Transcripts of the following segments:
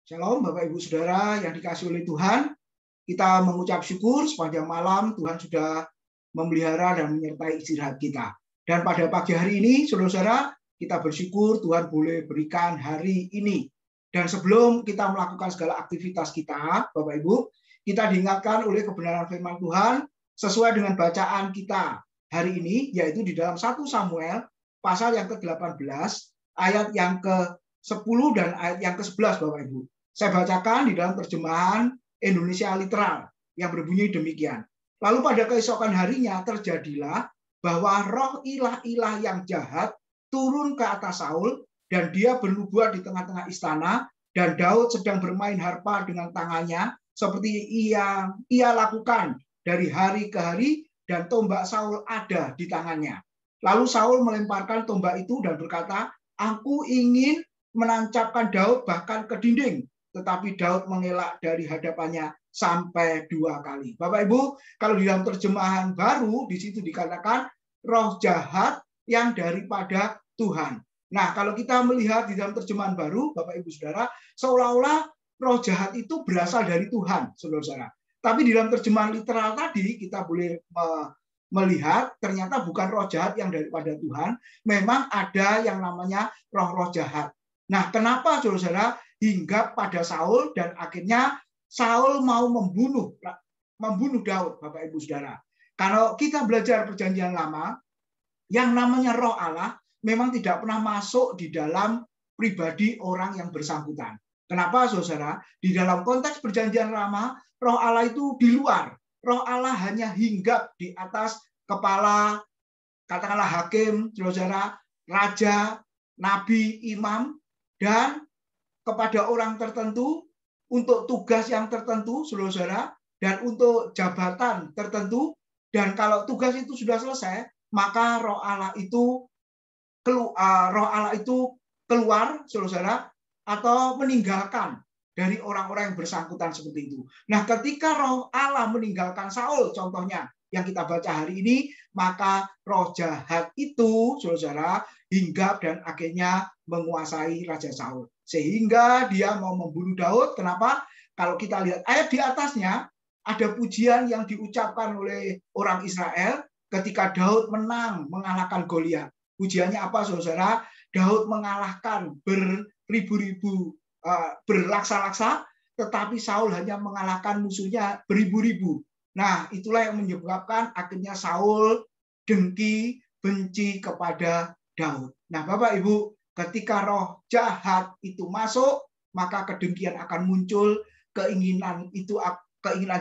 Shalom Bapak Ibu Saudara yang dikasihi oleh Tuhan. Kita mengucap syukur sepanjang malam Tuhan sudah memelihara dan menyertai istirahat kita. Dan pada pagi hari ini, saudara-saudara, kita bersyukur Tuhan boleh berikan hari ini. Dan sebelum kita melakukan segala aktivitas kita, Bapak Ibu, kita diingatkan oleh kebenaran firman Tuhan sesuai dengan bacaan kita hari ini, yaitu di dalam 1 Samuel pasal yang ke-18, ayat yang ke-10 dan ayat yang ke-11, Bapak Ibu. Saya bacakan di dalam terjemahan Indonesia literal yang berbunyi demikian. Lalu pada keesokan harinya terjadilah bahwa roh ilah-ilah yang jahat turun ke atas Saul dan dia bernubuat di tengah-tengah istana, dan Daud sedang bermain harpa dengan tangannya seperti ia lakukan dari hari ke hari, dan tombak Saul ada di tangannya. Lalu Saul melemparkan tombak itu dan berkata, "Aku ingin menancapkan Daud bahkan ke dinding." Tetapi Daud mengelak dari hadapannya sampai 2 kali. Bapak Ibu, kalau di dalam terjemahan baru, di situ dikatakan roh jahat yang daripada Tuhan. Nah, kalau kita melihat di dalam terjemahan baru, Bapak Ibu Saudara, seolah-olah roh jahat itu berasal dari Tuhan, saudara-saudara. Tapi di dalam terjemahan literal tadi, kita boleh melihat ternyata bukan roh jahat yang daripada Tuhan, memang ada yang namanya roh-roh jahat. Nah, kenapa saudara-saudara hingga pada Saul dan akhirnya Saul mau membunuh Daud, Bapak Ibu Saudara. Kalau kita belajar Perjanjian Lama, yang namanya Roh Allah memang tidak pernah masuk di dalam pribadi orang yang bersangkutan. Kenapa, saudara? Di dalam konteks Perjanjian Lama, Roh Allah itu di luar. Roh Allah hanya hinggap di atas kepala, katakanlah hakim, saudara, raja, nabi, imam, dan kepada orang tertentu, untuk tugas yang tertentu, saudara-saudara, dan untuk jabatan tertentu. Dan kalau tugas itu sudah selesai, maka roh Allah itu keluar, saudara-saudara, atau meninggalkan dari orang-orang yang bersangkutan seperti itu. Nah, ketika roh Allah meninggalkan Saul, contohnya yang kita baca hari ini, maka roh jahat itu, saudara-saudara, hinggap dan akhirnya menguasai Raja Saul. Sehingga dia mau membunuh Daud. Kenapa? Kalau kita lihat ayat di atasnya, ada pujian yang diucapkan oleh orang Israel ketika Daud menang mengalahkan Goliat. Pujiannya apa, saudara? Daud mengalahkan beribu-ribu, berlaksa-laksa, tetapi Saul hanya mengalahkan musuhnya beribu-ribu. Nah, itulah yang menyebabkan akhirnya Saul dengki, benci kepada Daud. Nah, Bapak Ibu, ketika roh jahat itu masuk, maka kedengkian akan muncul, keinginan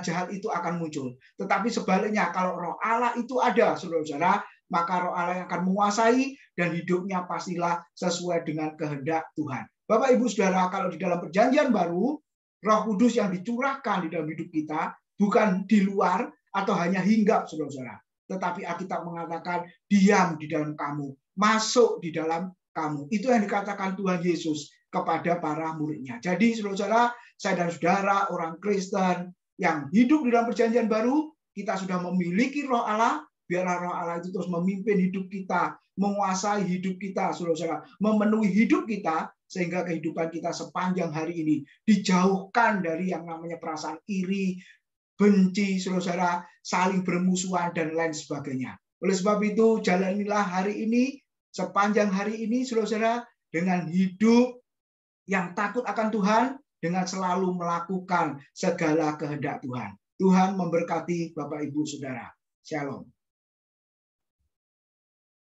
jahat itu akan muncul. Tetapi sebaliknya, kalau roh Allah itu ada, saudara-saudara, maka roh Allah yang akan menguasai dan hidupnya pastilah sesuai dengan kehendak Tuhan. Bapak Ibu Saudara, kalau di dalam Perjanjian Baru, Roh Kudus yang dicurahkan di dalam hidup kita bukan di luar atau hanya hinggap, saudara-saudara, tetapi Alkitab mengatakan diam di dalam kamu, masuk di dalam kamu. Itu yang dikatakan Tuhan Yesus kepada para muridnya. Jadi saudara-saudara, saya dan saudara orang Kristen yang hidup di dalam Perjanjian Baru, kita sudah memiliki roh Allah. Biarlah roh Allah itu terus memimpin hidup kita, menguasai hidup kita, saudara-saudara, memenuhi hidup kita, sehingga kehidupan kita sepanjang hari ini dijauhkan dari yang namanya perasaan iri, benci, saudara-saudara, saling bermusuhan, dan lain sebagainya. Oleh sebab itu, jalanilah hari ini, sepanjang hari ini, saudara-saudara, dengan hidup yang takut akan Tuhan, dengan selalu melakukan segala kehendak Tuhan. Tuhan memberkati Bapak Ibu Saudara. Shalom.